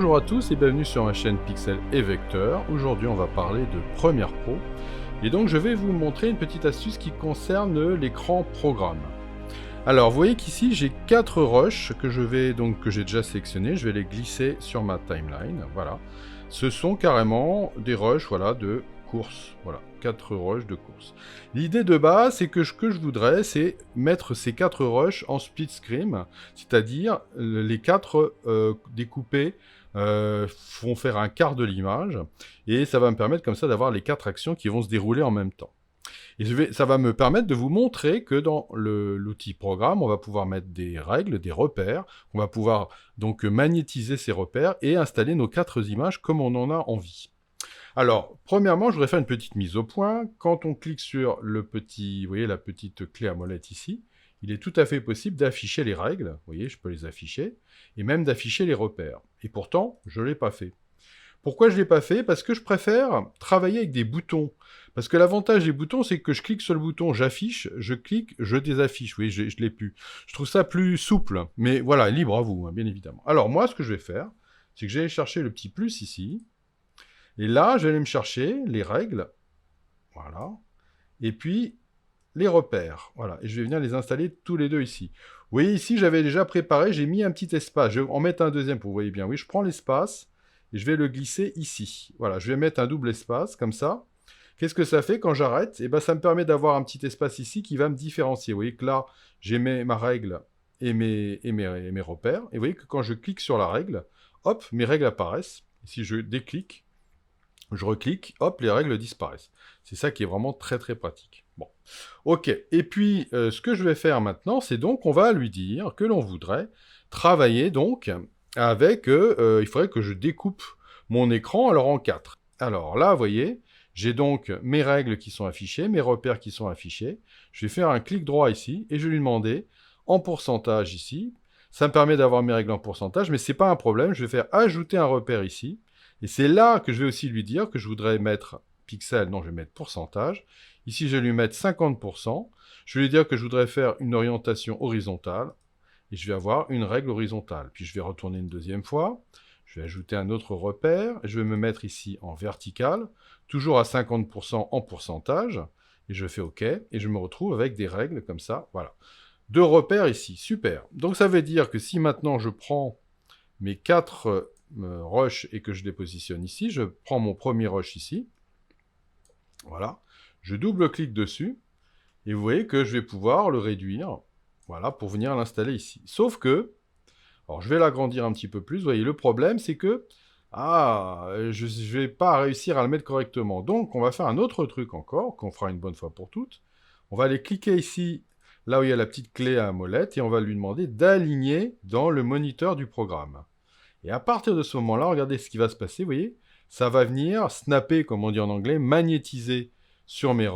Bonjour à tous et bienvenue sur ma chaîne Pixel et Vecteur. Aujourd'hui on va parler de Premiere Pro et donc je vais vous montrer une petite astuce qui concerne l'écran programme. Alors vous voyez qu'ici j'ai 4 rushs que j'ai déjà sélectionnés, je vais les glisser sur ma timeline, voilà. Ce sont carrément des rushs de course, voilà, 4 rushs de course. L'idée de base, c'est que ce que je voudrais, c'est mettre ces 4 rushs en split screen, c'est-à-dire les 4 découpés vont faire un quart de l'image, et ça va me permettre comme ça d'avoir les 4 actions qui vont se dérouler en même temps. Et ça va me permettre de vous montrer que dans l'outil programme, on va pouvoir mettre des règles, des repères, on va pouvoir donc magnétiser ces repères et installer nos 4 images comme on en a envie. Alors, premièrement, je voudrais faire une petite mise au point. Quand on clique sur le petit, vous voyez la petite clé à molette ici, il est tout à fait possible d'afficher les règles, vous voyez, je peux les afficher, et même d'afficher les repères. Et pourtant, je ne l'ai pas fait. Pourquoi je ne l'ai pas fait? Parce que je préfère travailler avec des boutons. Parce que l'avantage des boutons, c'est que je clique sur le bouton, j'affiche, je clique, je désaffiche. Oui, je ne l'ai plus. Je trouve ça plus souple. Mais voilà, libre à vous, hein, bien évidemment. Alors moi, ce que je vais faire, c'est que je vais aller chercher le petit plus ici. Et là, je vais aller me chercher les règles. Voilà. Et puis, les repères. Voilà. Et je vais venir les installer tous les deux ici. Vous voyez, ici, j'avais déjà préparé, j'ai mis un petit espace. Je vais en mettre un deuxième pour que vous voyez bien. Oui, je prends l'espace. Et je vais le glisser ici. Voilà, je vais mettre un double espace, comme ça. Qu'est-ce que ça fait quand j'arrête? Eh bien, ça me permet d'avoir un petit espace ici qui va me différencier. Vous voyez que là, j'ai ma règle et mes repères. Et vous voyez que quand je clique sur la règle, hop, mes règles apparaissent. Et si je déclique, je reclique, hop, les règles disparaissent. C'est ça qui est vraiment très très pratique. Bon, ok. Et puis, ce que je vais faire maintenant, c'est donc, on va lui dire que l'on voudrait travailler donc avec, il faudrait que je découpe mon écran alors en 4. Alors là, vous voyez, j'ai donc mes règles qui sont affichées, mes repères qui sont affichés. Je vais faire un clic droit ici et je vais lui demander en pourcentage ici. Ça me permet d'avoir mes règles en pourcentage, mais ce n'est pas un problème. Je vais faire ajouter un repère ici. Et c'est là que je vais aussi lui dire que je voudrais mettre pixel, non, je vais mettre pourcentage. Ici, je vais lui mettre 50%. Je vais lui dire que je voudrais faire une orientation horizontale. Et je vais avoir une règle horizontale. Puis je vais retourner une deuxième fois. Je vais ajouter un autre repère. Je vais me mettre ici en vertical, toujours à 50% en pourcentage. Et je fais OK. Et je me retrouve avec des règles comme ça. Voilà. 2 repères ici. Super. Donc ça veut dire que si maintenant je prends mes 4 rushs et que je les positionne ici, je prends mon premier rush ici. Voilà. Je double-clique dessus. Et vous voyez que je vais pouvoir le réduire. Voilà, pour venir l'installer ici. Sauf que, alors je vais l'agrandir un petit peu plus. Vous voyez, le problème, c'est que, je ne vais pas réussir à le mettre correctement. Donc, on va faire un autre truc encore, qu'on fera une bonne fois pour toutes. On va aller cliquer ici, là où il y a la petite clé à molette, et on va lui demander d'aligner dans le moniteur du programme. Et à partir de ce moment-là, regardez ce qui va se passer, vous voyez, ça va venir snapper, comme on dit en anglais, magnétiser sur mes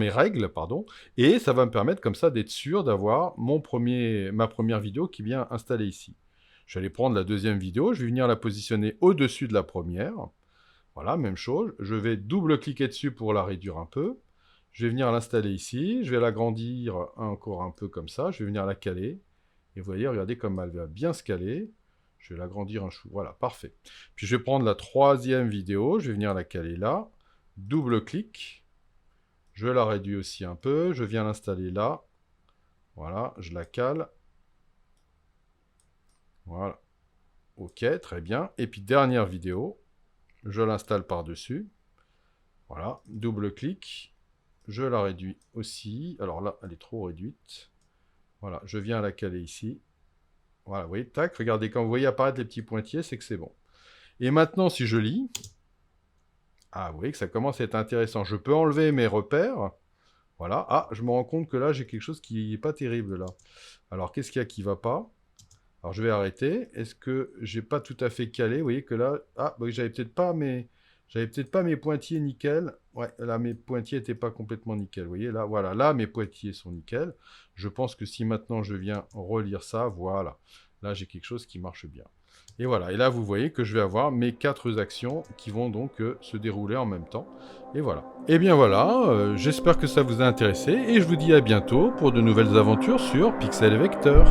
règles, pardon, et ça va me permettre comme ça d'être sûr d'avoir ma première vidéo qui vient installer ici. Je vais aller prendre la deuxième vidéo, je vais venir la positionner au-dessus de la première. Voilà, même chose. Je vais double-cliquer dessus pour la réduire un peu. Je vais venir l'installer ici, je vais l'agrandir encore un peu comme ça, je vais venir la caler. Et vous voyez, regardez comme elle va bien se caler. Je vais l'agrandir un chou, voilà, parfait. Puis je vais prendre la troisième vidéo, je vais venir la caler là. Double-clic. Je la réduis aussi un peu, je viens l'installer là. Voilà, je la cale. Voilà. Ok, très bien. Et puis dernière vidéo, je l'installe par-dessus. Voilà, double-clic. Je la réduis aussi. Alors là, elle est trop réduite. Voilà, je viens la caler ici. Voilà, vous voyez, tac, regardez, quand vous voyez apparaître les petits pointillés, c'est que c'est bon. Et maintenant, si je lis... Ah, vous voyez que ça commence à être intéressant. Je peux enlever mes repères. Voilà. Ah, je me rends compte que là, j'ai quelque chose qui n'est pas terrible, là. Alors, qu'est-ce qu'il y a qui ne va pas? Alors, je vais arrêter. Est-ce que j'ai pas tout à fait calé? Vous voyez que là... Ah, bah, j'avais peut-être pas mes pointillés nickel. Ouais, là, mes pointillés n'étaient pas complètement nickel. Vous voyez, là, voilà. Là, mes pointillés sont nickel. Je pense que si maintenant, je viens relire ça, voilà. Là, j'ai quelque chose qui marche bien. Et voilà, et là vous voyez que je vais avoir mes 4 actions qui vont donc se dérouler en même temps. Et voilà. Et bien voilà, j'espère que ça vous a intéressé et je vous dis à bientôt pour de nouvelles aventures sur Pixel et Vecteur.